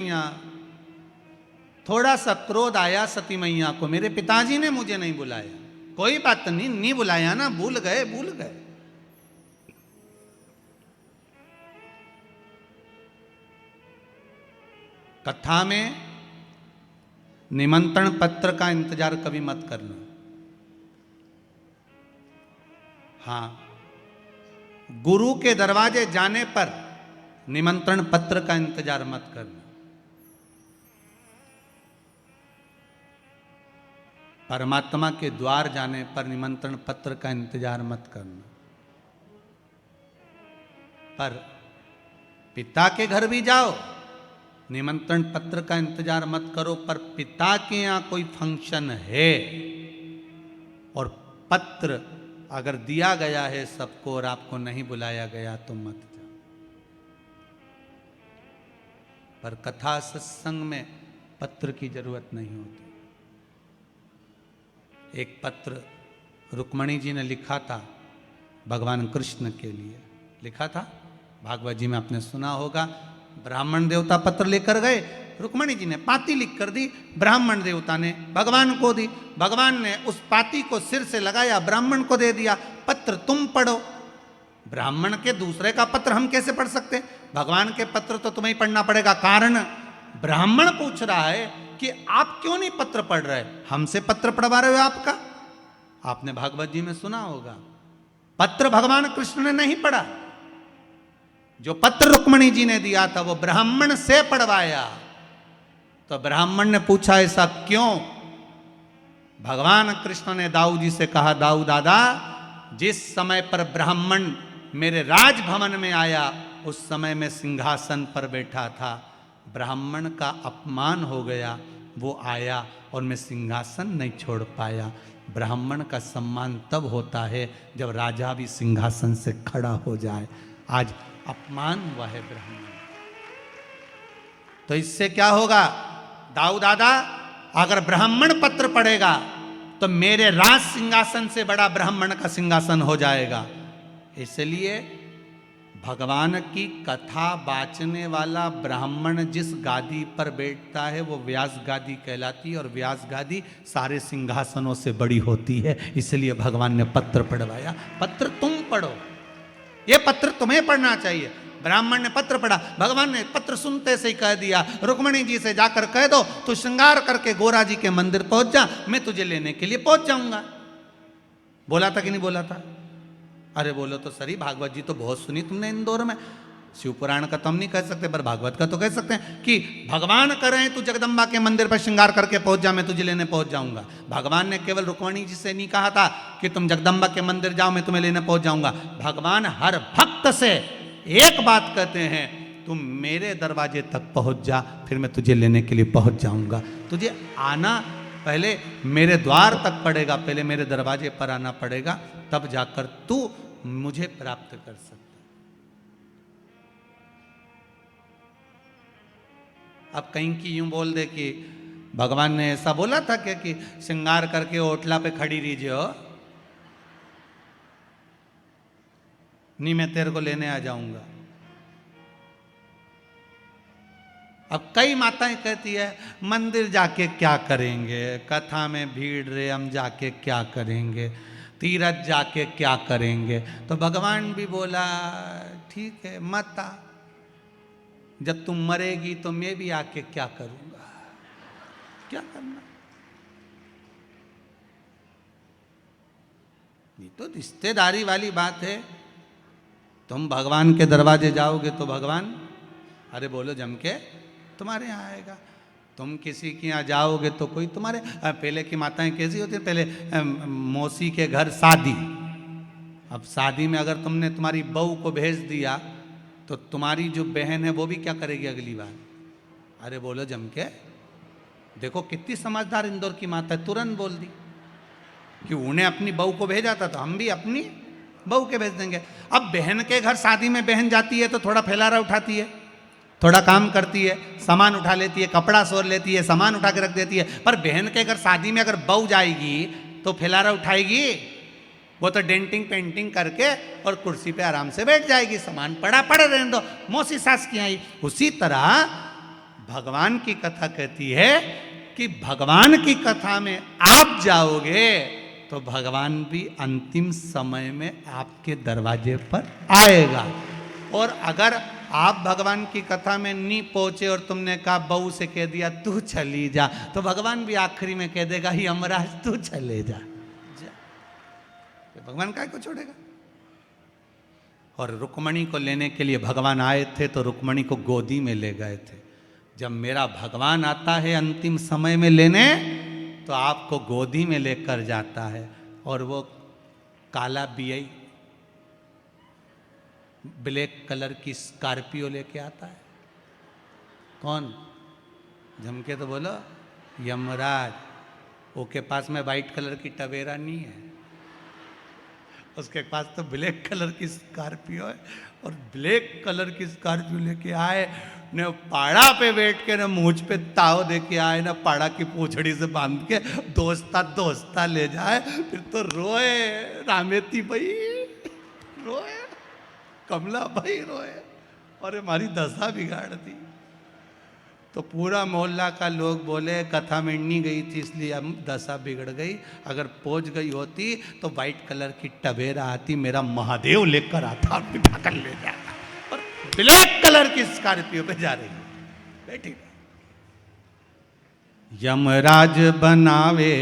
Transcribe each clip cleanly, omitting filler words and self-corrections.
मैया, थोड़ा सा क्रोध आया सती मैया को, मेरे पिताजी ने मुझे नहीं बुलाया। कोई बात नहीं, नहीं बुलाया ना, भूल गए भूल गए। कथा में निमंत्रण पत्र का इंतजार कभी मत करना। हाँ, गुरु के दरवाजे जाने पर निमंत्रण पत्र का इंतजार मत करना। परमात्मा के द्वार जाने पर निमंत्रण पत्र का इंतजार मत करना। पर पिता के घर भी जाओ, निमंत्रण पत्र का इंतजार मत करो। पर पिता के यहाँ कोई फंक्शन है और पत्र अगर दिया गया है सबको और आपको नहीं बुलाया गया तो मत जाओ। पर कथा सत्संग में पत्र की जरूरत नहीं होती। एक पत्र रुक्मणी जी ने लिखा था भगवान कृष्ण के लिए, लिखा था। भागवत जी में आपने सुना होगा, ब्राह्मण देवता पत्र लेकर गए, रुक्मणी जी ने पाती लिख कर दी, ब्राह्मण देवता ने भगवान को दी, भगवान ने उस पाती को सिर से लगाया, ब्राह्मण को दे दिया, पत्र तुम पढ़ो। ब्राह्मण के दूसरे का पत्र हम कैसे पढ़ सकते? भगवान के पत्र तो तुम्हें ही पढ़ना पड़ेगा। कारण ब्राह्मण पूछ रहा है कि आप क्यों नहीं पत्र पढ़ रहे, हमसे पत्र पढ़वा रहे हो आपका। आपने भागवत जी में सुना होगा, पत्र भगवान कृष्ण ने नहीं पढ़ा, जो पत्र रुक्मणी जी ने दिया था वो ब्राह्मण से पढ़वाया। तो ब्राह्मण ने पूछा ऐसा क्यों? भगवान कृष्ण ने दाऊ जी से कहा, दाऊ दादा, जिस समय पर ब्राह्मण मेरे राजभवन में आया उस समय मैं सिंहासन पर बैठा था, ब्राह्मण का अपमान हो गया, वो आया और मैं सिंहासन नहीं छोड़ पाया। ब्राह्मण का सम्मान तब होता है जब राजा भी सिंहासन से खड़ा हो जाए। आज अपमान हुआ है ब्राह्मण। तो इससे क्या होगा दाऊ दादा, अगर ब्राह्मण पत्र पढ़ेगा तो मेरे राज सिंहासन से बड़ा ब्राह्मण का सिंहासन हो जाएगा। इसलिए भगवान की कथा बाचने वाला ब्राह्मण जिस गादी पर बैठता है वो व्यास गादी कहलाती है, और व्यास गादी सारे सिंहासनों से बड़ी होती है। इसलिए भगवान ने पत्र पढ़वाया। पत्र तुम पढ़ो, ये पत्र तुम्हें पढ़ना चाहिए। ब्राह्मण ने पत्र पढ़ा, भगवान ने पत्र सुनते से ही कह दिया, रुक्मणी जी से जाकर कह दो तू श्रृंगार करके गोरा जी के मंदिर पहुंच जा, मैं तुझे लेने के लिए पहुंच जाऊंगा। बोला था कि नहीं बोला था? अरे बोलो तो सही, भागवत जी तो बहुत सुनी तुमने इंदौर में। शिव पुराण का तो हम नहीं कह सकते, पर भागवत का तो कह सकते हैं कि भगवान कह रहे हैं तू जगदम्बा के मंदिर पर श्रृंगार करके पहुंच जा, मैं तुझे लेने पहुंच जाऊंगा। भगवान ने केवल रुक्मणी जी से नहीं कहा था कि तुम जगदम्बा के मंदिर जाओ मैं तुम्हें लेने पहुंच जाऊंगा। भगवान हर भक्त से एक बात कहते हैं, तुम मेरे दरवाजे तक पहुंच जा, फिर मैं तुझे लेने के लिए पहुंच जाऊंगा। तुझे आना पहले मेरे द्वार तक पड़ेगा, पहले मेरे दरवाजे पर आना पड़ेगा, तब जाकर तू मुझे प्राप्त कर सकता। अब कहीं की यूं बोल दे कि भगवान ने ऐसा बोला था क्या कि श्रृंगार करके ओटला पे खड़ी रहीजिए हो, नहीं मैं तेरे को लेने आ जाऊंगा। अब कई माताएं कहती है मंदिर जाके क्या करेंगे, कथा में भीड़ रे हम जाके क्या करेंगे, तीरथ जाके क्या करेंगे। तो भगवान भी बोला ठीक है मत आ, जब तुम मरेगी तो मैं भी आके क्या करूंगा, क्या करना। ये तो रिश्तेदारी वाली बात है। तुम भगवान के दरवाजे जाओगे तो भगवान अरे बोलो जम के तुम्हारे यहाँ आएगा। तुम किसी के यहाँ जाओगे तो कोई तुम्हारे, पहले की माताएं कैसी होती है, पहले मौसी के घर शादी, अब शादी में अगर तुमने तुम्हारी बहू को भेज दिया तो तुम्हारी जो बहन है वो भी क्या करेगी अगली बार, अरे बोलो जम के। देखो कितनी समझदार इंदौर की माता है, तुरंत बोल दी कि उन्हें अपनी बहू को भेजा था तो हम भी अपनी बहू के भेज देंगे। अब बहन के घर शादी में बहन जाती है तो थोड़ा फैलारा उठाती है, थोड़ा काम करती है, सामान उठा लेती है, कपड़ा सोर लेती है, सामान उठा के रख देती है। पर बहन के घर शादी में अगर बहू जाएगी तो फैलारा उठाएगी? वो तो डेंटिंग पेंटिंग करके और कुर्सी पे आराम से बैठ जाएगी, सामान पड़ा पड़े रहने दो, मौसी सास की आई। उसी तरह भगवान की कथा कहती है कि भगवान की कथा में आप जाओगे तो भगवान भी अंतिम समय में आपके दरवाजे पर आएगा। और अगर आप भगवान की कथा में नहीं पहुंचे और तुमने कहा बहू से कह दिया तू चली जा, तो भगवान भी आखिरी में कह देगा यमराज तू चले जा। भगवान काय को छोड़ेगा। और रुक्मणी को लेने के लिए भगवान आए थे तो रुक्मणी को गोदी में ले गए थे। जब मेरा भगवान आता है अंतिम समय में लेने तो आपको गोदी में लेकर जाता है। और वो काला बीआई ब्लैक कलर की स्कॉर्पियो लेके आता है। कौन? झमके तो बोलो। यमराज। वो के पास में वाइट कलर की टवेरा नहीं है, उसके पास तो ब्लैक कलर की स्कॉर्पियो है। और ब्लैक कलर की स्कॉर्पियो लेके आए, न पाड़ा पे बैठ के, न मूंछ पे ताव दे के आए, न पाड़ा की पूंछड़ी से बांध के दोस्ता दोस्ता ले जाए। फिर तो रोए रामेती भाई, रोए कमला भाई, रोए और हमारी दशा बिगाड़ दी। तो पूरा मोहल्ला का लोग बोले कथा में नहीं गई थी इसलिए हम दशा बिगड़ गई, अगर पहुंच गई होती तो वाइट कलर की टवेरा आती, मेरा महादेव लेकर आता और बिठाकर ले जाता। और ब्लैक कलर की स्कॉर्पियो पे जा रही बैठी। यमराज बनावे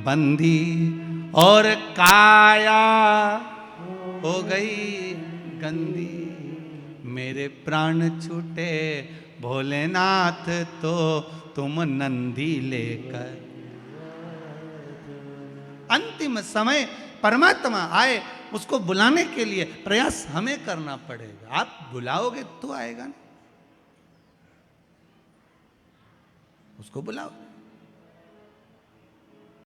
बंदी और काया हो गई गंदी, मेरे प्राण छूटे भोलेनाथ तो तुम नंदी लेकर। अंतिम समय परमात्मा आए, उसको बुलाने के लिए प्रयास हमें करना पड़ेगा। आप बुलाओगे तो आएगा ना, उसको बुलाओ।